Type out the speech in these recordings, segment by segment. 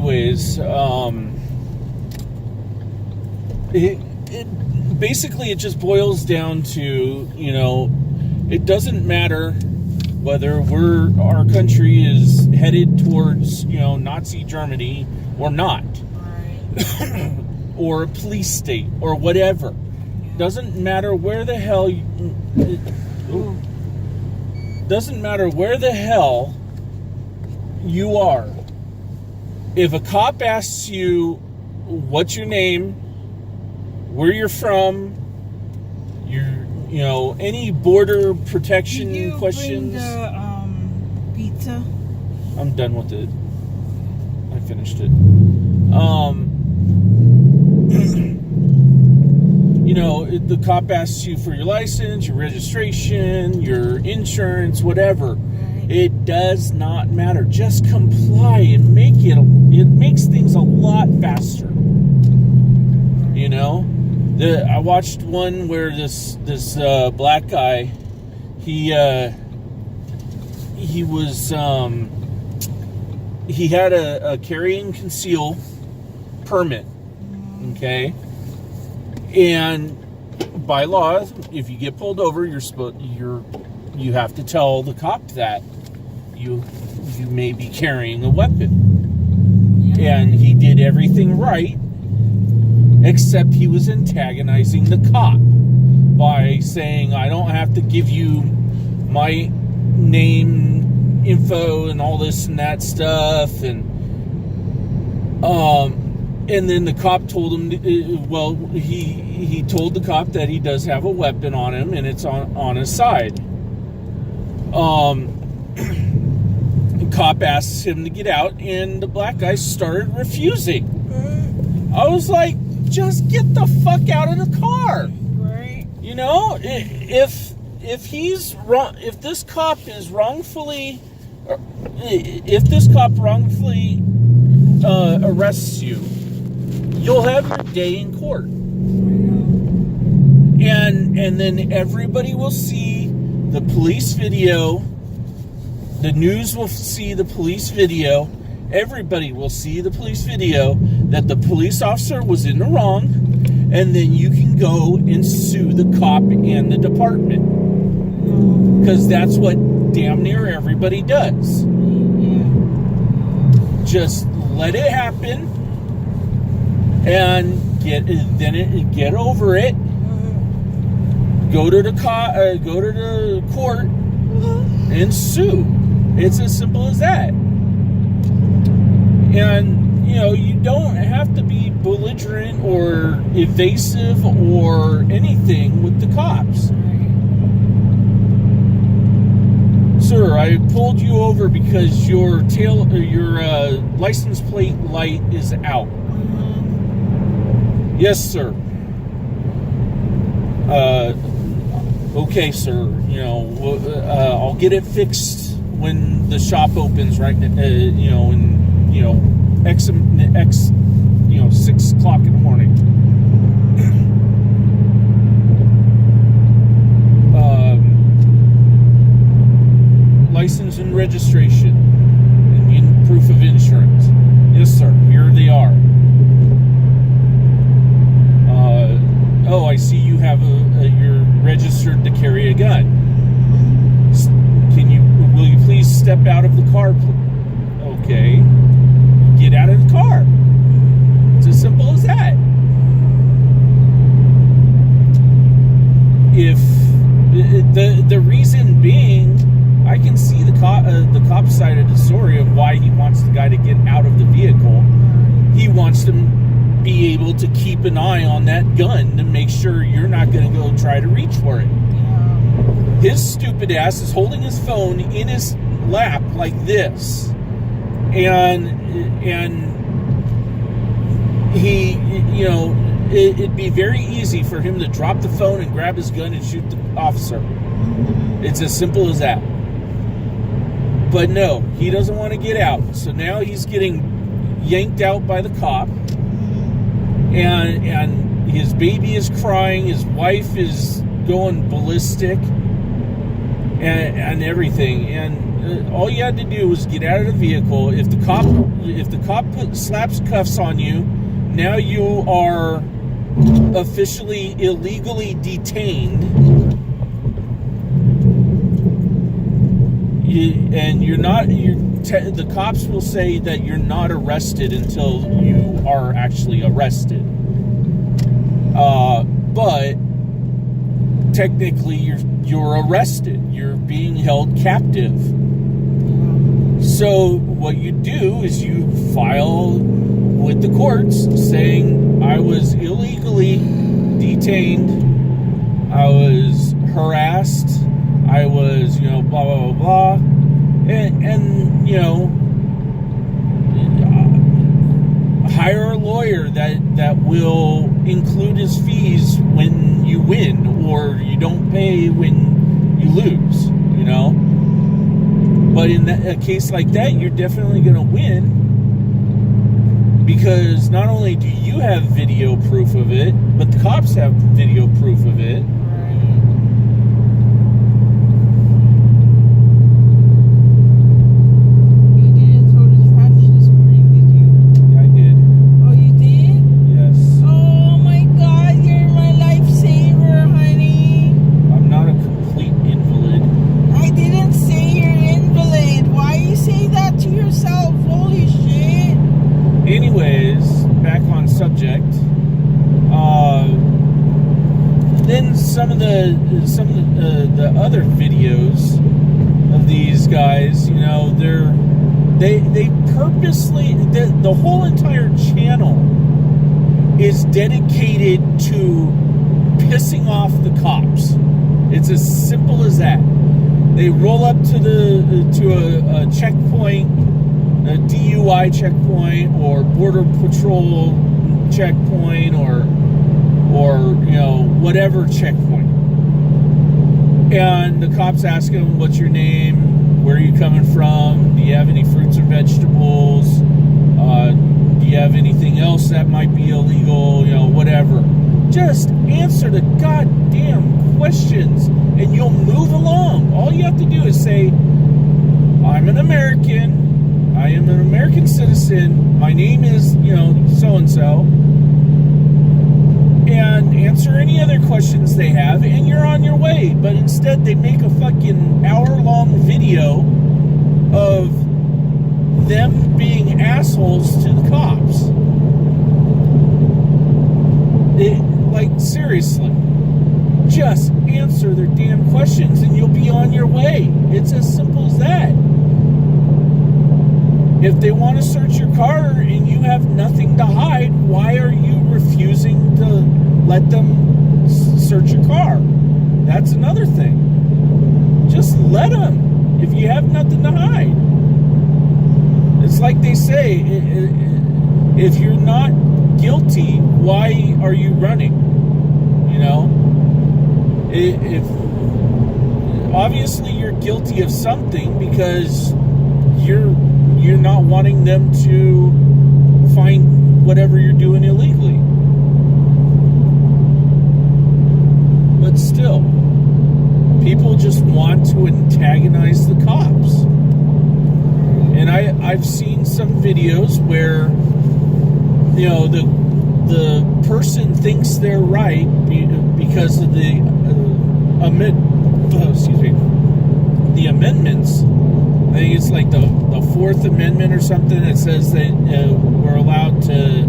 anyways, basically it just boils down to, it doesn't matter whether our country is headed towards, Nazi Germany or not. Right. Or a police state or whatever. Doesn't matter where the hell you are. If a cop asks you what's your name, where you're from, any border protection questions. Did you bring the pizza? I'm done with it. I finished it. The cop asks you for your license, your registration, your insurance, whatever. Right. It does not matter. Just comply and it makes things a lot faster. I watched one where this black guy, he had a carry and conceal permit, okay, and by law, if you get pulled over, you have to tell the cop that you may be carrying a weapon, and he did everything right. Except he was antagonizing the cop by saying, I don't have to give you my name, info, and all this and that stuff. And then the cop told him, he told the cop that he does have a weapon on him and it's on his side. The cop asks him to get out and the black guy started refusing. I was like, just get the fuck out of the car. Right. If he's wrong, if this cop wrongfully arrests you, you'll have your day in court. And then everybody will see the police video. The news will see the police video. Everybody will see the police video that the police officer was in the wrong, and then you can go and sue the cop and the department. Because that's what damn near everybody does. Just let it happen and get over it. Go to the court and sue. It's as simple as that. And, you don't have to be belligerent or evasive or anything with the cops. Sir, I pulled you over because your license plate light is out. Yes, sir. Okay, sir. I'll get it fixed when the shop opens, right? X 6 o'clock in the morning. License and registration and proof of insurance. Yes, sir. Here they are. I see you have you're registered to carry a gun. Will you please step out of the car? Okay. Get out of the car. It's as simple as that. If the reason being, I can see the cop side of the story of why he wants the guy to get out of the vehicle. He wants to be able to keep an eye on that gun to make sure you're not going to go try to reach for it. His stupid ass is holding his phone in his lap like this, and he, it'd be very easy for him to drop the phone and grab his gun and shoot the officer. It's as simple as that. But no, he doesn't want to get out. So now he's getting yanked out by the cop. And his baby is crying. His wife is going ballistic. And everything. And all you had to do was get out of the vehicle. If the cop slaps cuffs on you, now you are officially illegally detained. The cops will say that you're not arrested until you are actually arrested. But technically you're arrested. You're being held captive. So what you do is you file with the courts saying, I was illegally detained, I was harassed, I was, blah, blah, blah, blah. And hire a lawyer that will include his fees when you win, or you don't pay when you lose, But in a case like that, you're definitely going to win, because not only do you have video proof of it, but the cops have video proof of it. Anyways, back on subject. Then some of the other videos of these guys, they purposely, the whole entire channel is dedicated to pissing off the cops. It's as simple as that. They roll up to a checkpoint, a DUI checkpoint, or border patrol checkpoint, or whatever checkpoint, and the cops ask them, what's your name, where are you coming from, do you have any fruits or vegetables, do you have anything else that might be illegal, whatever. Just answer the goddamn questions and you'll move along. All you have to do is say, I'm an American, I am an American citizen, my name is, so-and-so, and answer any other questions they have, and you're on your way. But instead, they make a fucking hour-long video of them being assholes to the cops. Seriously, just answer their damn questions and you'll be on your way. It's as simple as that. If they want to search your car and you have nothing to hide, why are you refusing to let them search your car? That's another thing. Just let them if you have nothing to hide. It's like they say, if you're not guilty, why are you running? If obviously you're guilty of something, because you're not wanting them to find whatever you're doing illegally. But still, people just want to antagonize the cops. And I've seen some videos where, the person thinks they're right because of the amendments. I think it's like the Fourth Amendment or something that says that we're allowed to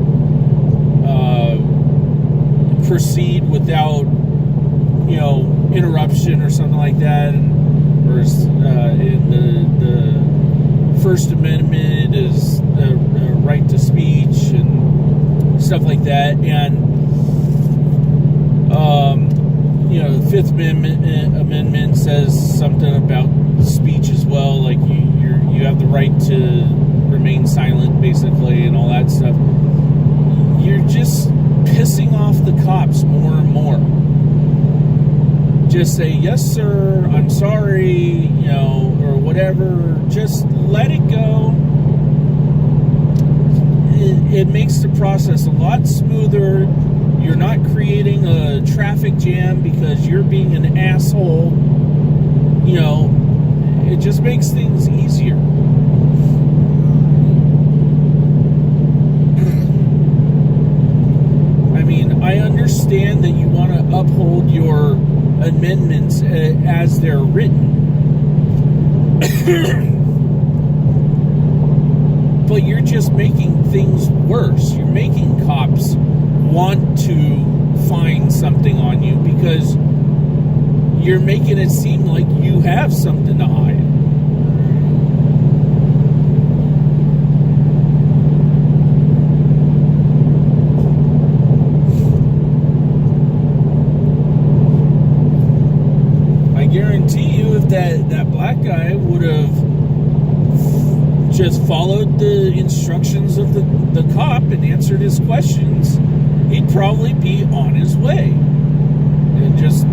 proceed without, interruption or something like that. Or in the First Amendment is the right to speech and stuff like that. And the Fifth Amendment says something about speech as well, like you have the right to remain silent, basically, and all that stuff. You're just pissing off the cops more and more. Just say, yes sir, I'm sorry, or whatever. Just let it go. It makes the process a lot smoother. You're not creating a traffic jam because you're being an asshole, it just makes things easier. I mean, I understand that you want to uphold your amendments as they're written. But you're just making things worse. You're making cops want to find something on you because you're making it seem like you have something to hide. I guarantee you if that black guy would have just followed the instructions of the cop and answered his questions, he'd probably be on his way. And just,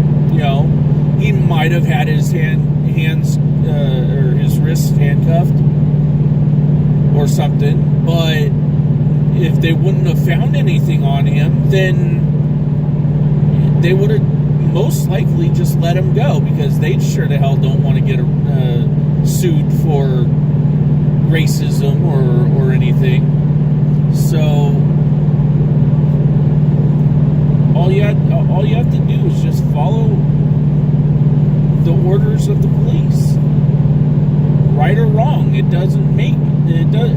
he might have had his hands or his wrists handcuffed or something, but if they wouldn't have found anything on him, then they would have most likely just let him go, because they sure to hell don't want to get sued for racism or anything. So all you have to do is just follow the orders of the police, right or wrong. It doesn't make it does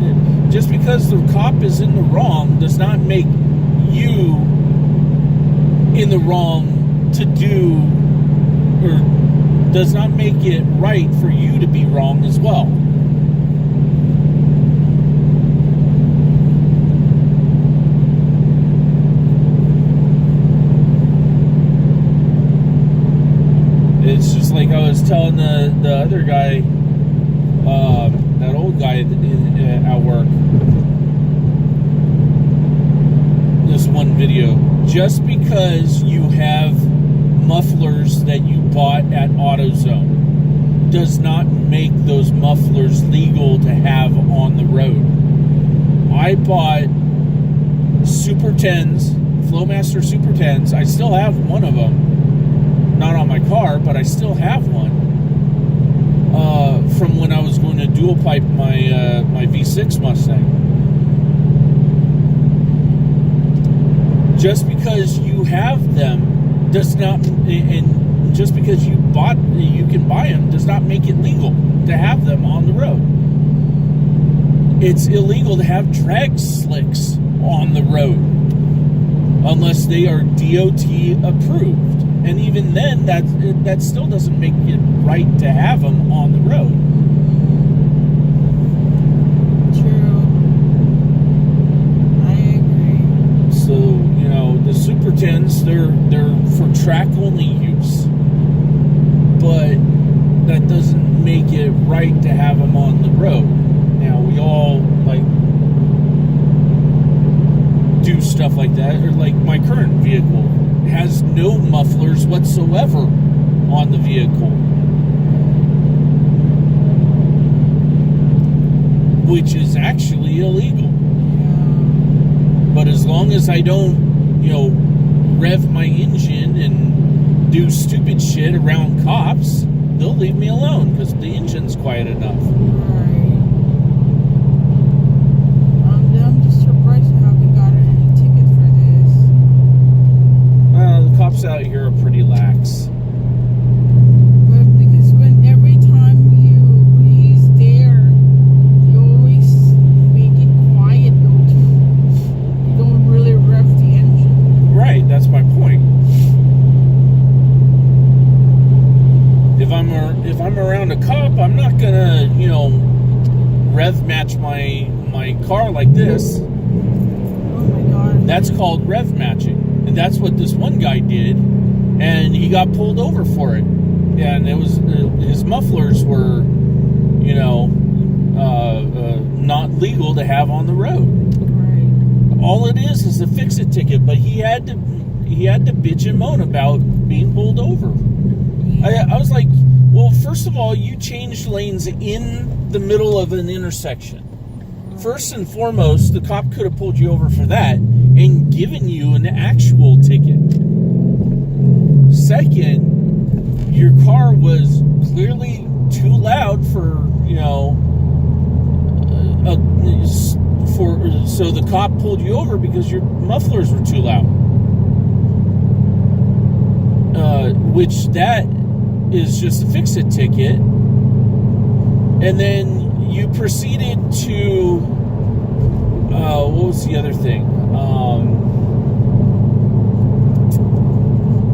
just because the cop is in the wrong does not make you in the wrong to do, or does not make it right for you to be wrong as well. It's just like I was telling the other guy, that old guy at work, this one video. Just because you have mufflers that you bought at AutoZone does not make those mufflers legal to have on the road. I bought Super 10s, Flowmaster Super 10s. I still have one of them. Not on my car, but I still have one from when I was going to dual pipe my V6 Mustang. Just because you have them does not, and just because you can buy them does not make it legal to have them on the road. It's illegal to have drag slicks on the road unless they are DOT approved. And even then, that still doesn't make it right to have them on the road. True. I agree. So, the Super 10s, they're for track-only use. But that doesn't make it right to have them on the road. Now, we all, do stuff like that. Or, my current vehicle has no mufflers whatsoever on the vehicle, which is actually illegal. But as long as I don't, rev my engine and do stupid shit around cops, they'll leave me alone because the engine's quiet enough. Right. I'm just surprised I haven't gotten any ticket for this. Well, the cops out here are pretty lax. But because every time he's there, you always make it quiet though too. You don't really rev the engine. Right, that's my point. If I'm around a cop, I'm not gonna, rev match my car like this. Oh my god. That's called rev matching. And that's what this one guy did, and he got pulled over for it. And it was his mufflers were, not legal to have on the road. Right. All it is a fix-it ticket, but he had to bitch and moan about being pulled over. Yeah. I was like, well, first of all, you changed lanes in the middle of an intersection. First and foremost, the cop could have pulled you over for that and given you an actual ticket. Second, your car was clearly too loud for, so the cop pulled you over because your mufflers were too loud. Which that is just a fix-it ticket. And then you proceeded to, what was the other thing?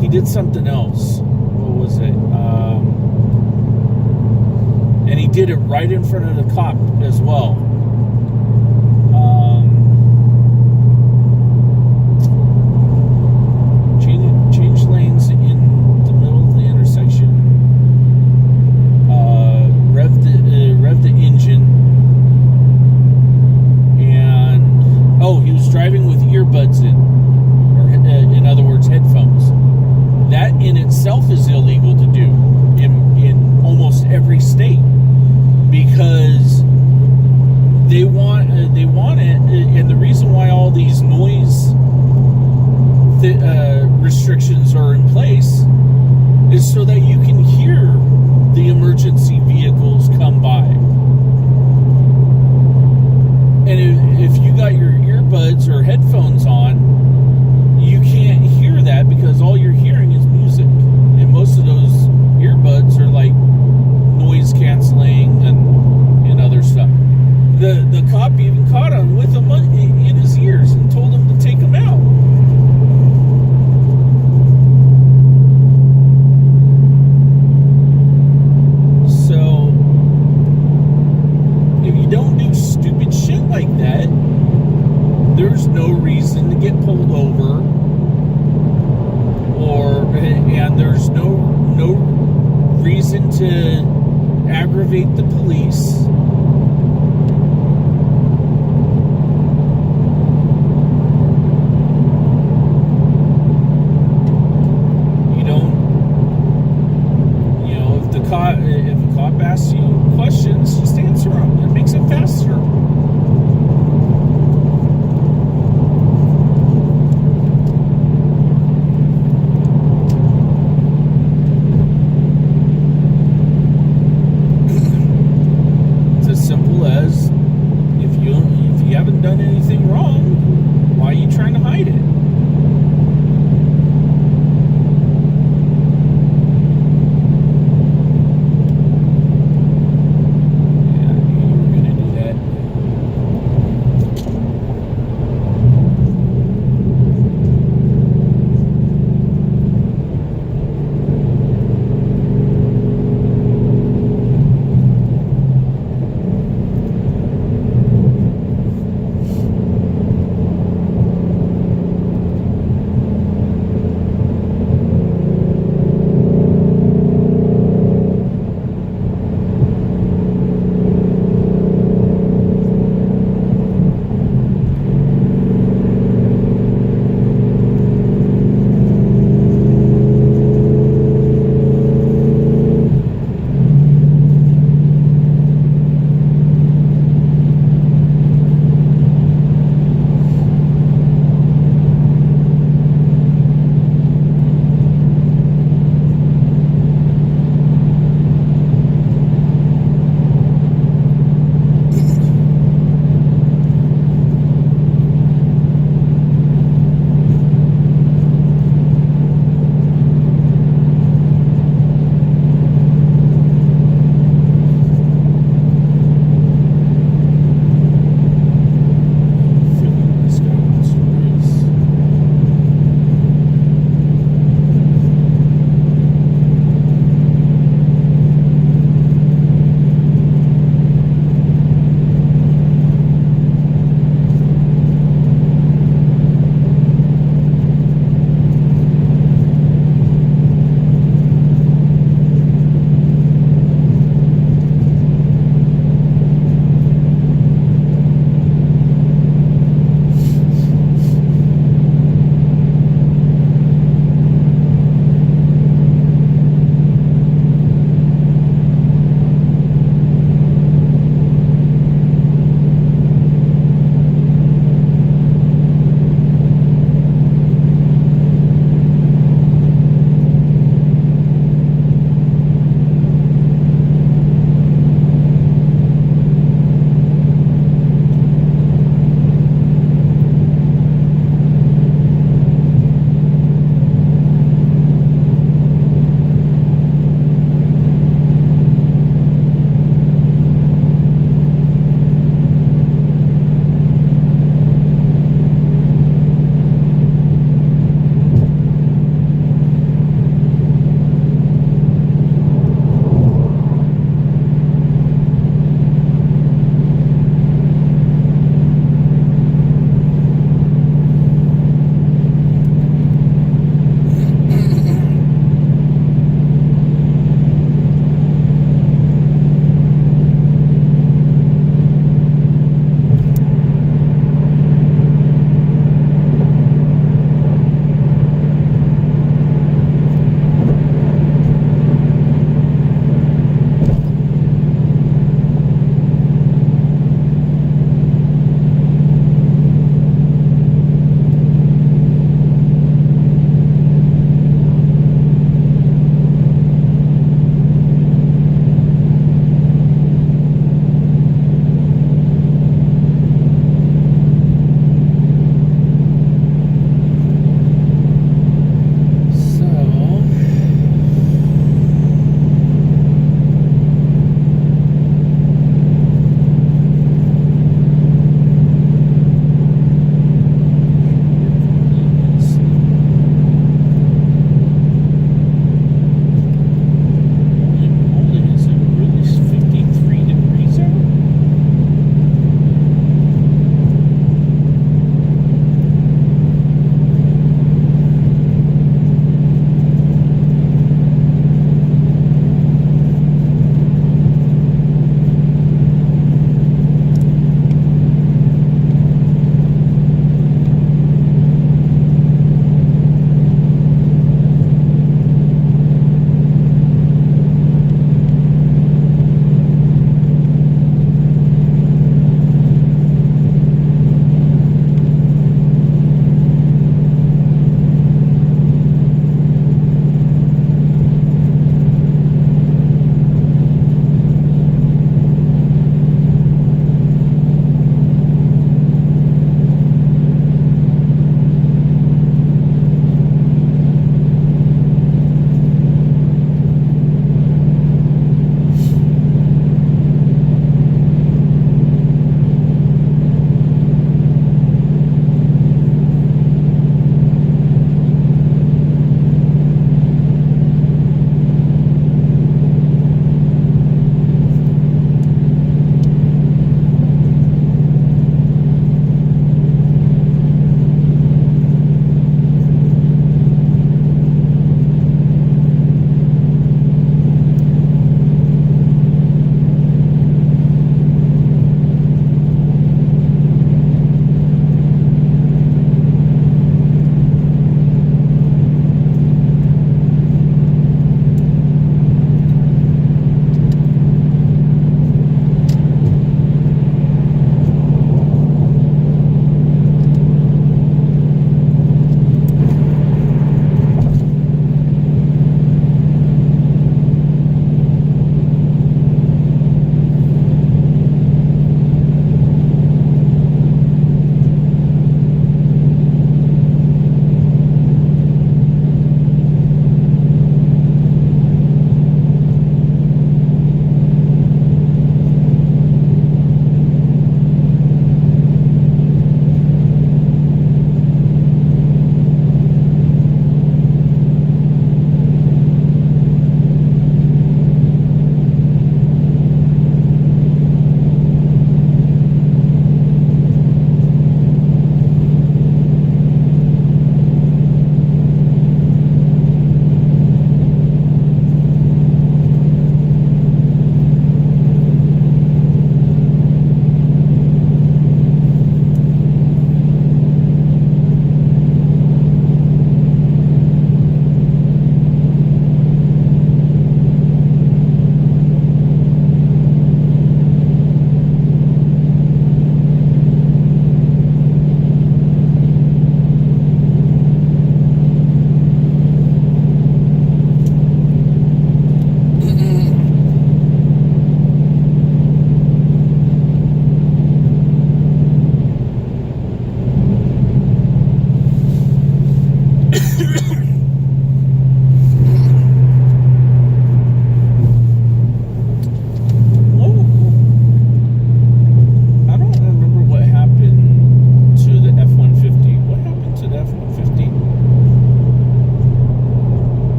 He did something else. What was it? And he did it right in front of the cop as well. Change lanes in the middle of the intersection. Rev the engine. And he was driving with earbuds in, or in other words, headphones. That in itself is illegal to do in almost every state, because they want it, and the reason why all these noise restrictions are in place is so that you can hear the emergency vehicles come by. And if you got your earbuds or headphones on, you can't hear that because all you're hearing is music. And most of those earbuds are like noise canceling and other stuff. The cop even caught him with them in his ears and told him to take them out. So if you don't do stupid shit like that, there's no reason to get pulled over, and there's no reason to aggravate the police. If a cop asks you questions, just answer them. It makes it faster.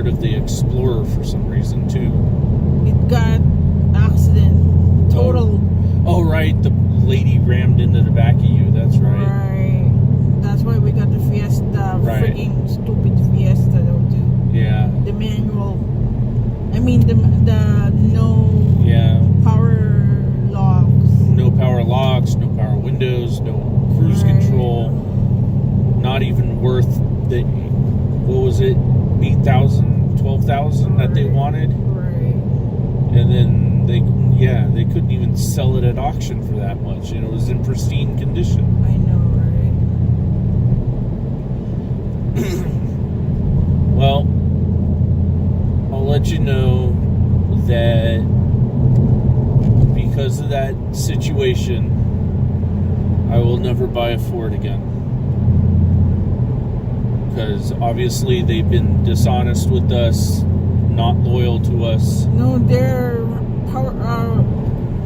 part of the Explorer for some reason too. It got accident. Total. Oh, right. The lady rammed into the back of you. That's right. Right. That's why we got the Fiesta. Right. Freaking stupid Fiesta though too. Yeah. The manual. I mean the no Yeah. power locks. No power locks, no power windows, no cruise Right. control. Not even worth the, what was it, 8,000, 12,000 that they Right. wanted. Right. And then they couldn't even sell it at auction for that much. And it was in pristine condition. I know, right? Well, I'll let you know that because of that situation, I will never buy a Ford again. Because obviously they've been dishonest with us, not loyal to us. No, they're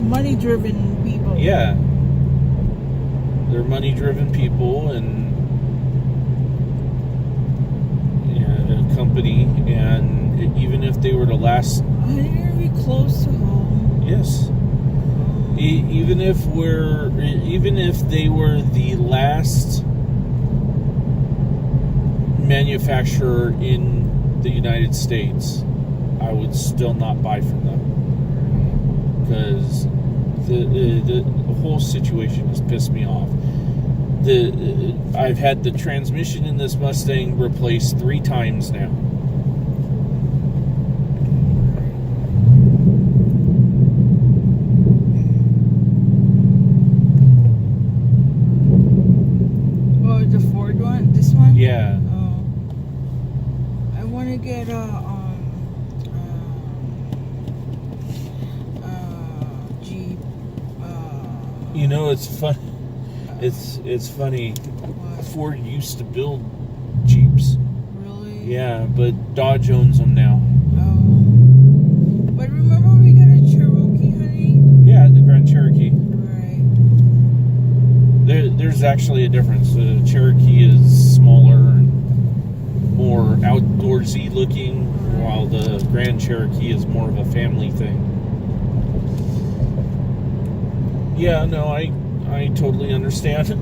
money-driven people. Yeah. They're money-driven people and a company, and even if they were to last... Are you close to home? Yes. Even if they were the last manufacturer in the United States, I would still not buy from them because the whole situation has pissed me off. I've had the transmission in this Mustang replaced 3 times now. Oh, the Ford one? This one? Yeah. Oh. I want to get a Jeep. You know, it's fun. It's funny. What? Ford used to build Jeeps. Really? Yeah, but Dodge owns them now. Oh. But remember we got a Cherokee, honey? Yeah, the Grand Cherokee. Right. There's actually a difference. The Cherokee is smaller and more outdoorsy looking, while the Grand Cherokee is more of a family thing. Yeah, no, I totally understand.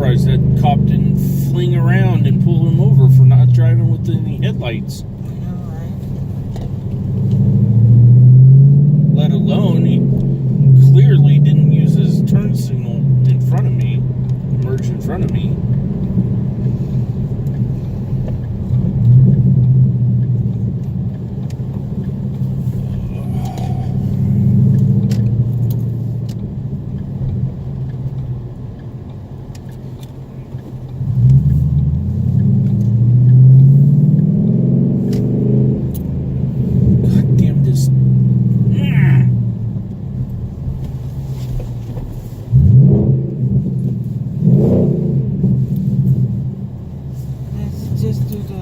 surprised that cop didn't fling around and pull him over for not driving with any headlights. I know, right? Let alone, he clearly didn't use his turn signal in front of me, merge in front of me. Just do the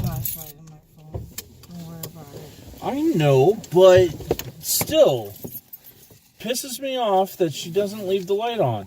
flashlight on my phone. Don't worry about it. I know, but still pisses me off that she doesn't leave the light on.